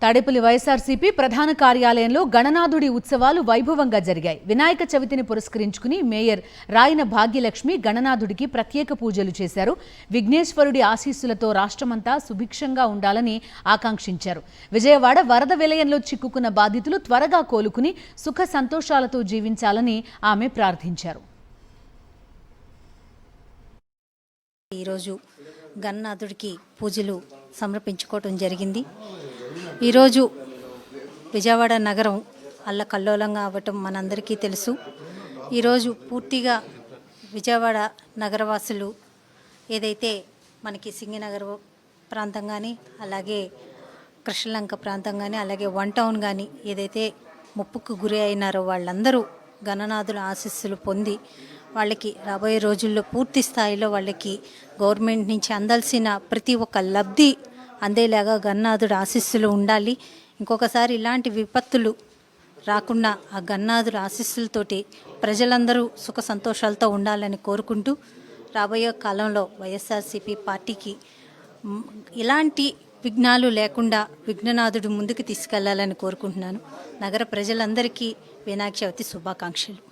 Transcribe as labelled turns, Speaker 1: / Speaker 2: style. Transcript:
Speaker 1: తాడేపల్లి వైఎస్ఆర్సీపీ ప్రధాన కార్యాలయంలో గణనాథుడి ఉత్సవాలు వైభవంగా జరిగాయి. వినాయక చవితిని పురస్కరించుకుని మేయర్ రాయన భాగ్యలక్ష్మి గణనాథుడికి ప్రత్యేక పూజలు చేశారు. విఘ్నేశ్వరుడి ఆశీస్సులతో రాష్ట్రమంతా సుభిక్షంగా ఉండాలని ఆకాంక్షించారు. విజయవాడ వరద విలయంలో చిక్కుకున్న బాధితులు త్వరగా కోలుకుని సుఖ సంతోషాలతో జీవించాలని ఆమె ప్రార్థించారు.
Speaker 2: ఈరోజు గణనాథుడికి పూజలు సమర్పించుకోవటం జరిగింది. ఈరోజు విజయవాడ నగరం అల్లకల్లోలంగా అవ్వటం మనందరికీ తెలుసు. ఈరోజు పూర్తిగా విజయవాడ నగరవాసులు ఏదైతే మనకి సింగినగర్ ప్రాంతం కానీ, అలాగే కృష్ణలంక ప్రాంతం కానీ, అలాగే వన్ టౌన్ కానీ ఏదైతే ముప్పుకు గురి అయినారో వాళ్ళందరూ గణనాథుల ఆశీస్సులు పొంది వాళ్ళకి రాబోయే రోజుల్లో పూర్తి స్థాయిలో వాళ్ళకి గవర్నమెంట్ నుంచి అందాల్సిన ప్రతి ఒక్క లబ్ధి అందేలాగా గణనాథుడు ఆశీస్సులు ఉండాలి. ఇంకొకసారి ఇలాంటి విపత్తులు రాకుండా ఆ గణనాథుడు ఆశీస్సులతోటి ప్రజలందరూ సుఖ సంతోషాలతో ఉండాలని కోరుకుంటూ రాబోయే కాలంలో వైఎస్ఆర్సీపీ పార్టీకి ఇలాంటి విఘ్నాలు లేకుండా విఘ్ననాథుడు ముందుకు తీసుకెళ్లాలని కోరుకుంటున్నాను. నగర ప్రజలందరికీ వినాయక చవితి శుభాకాంక్షలు.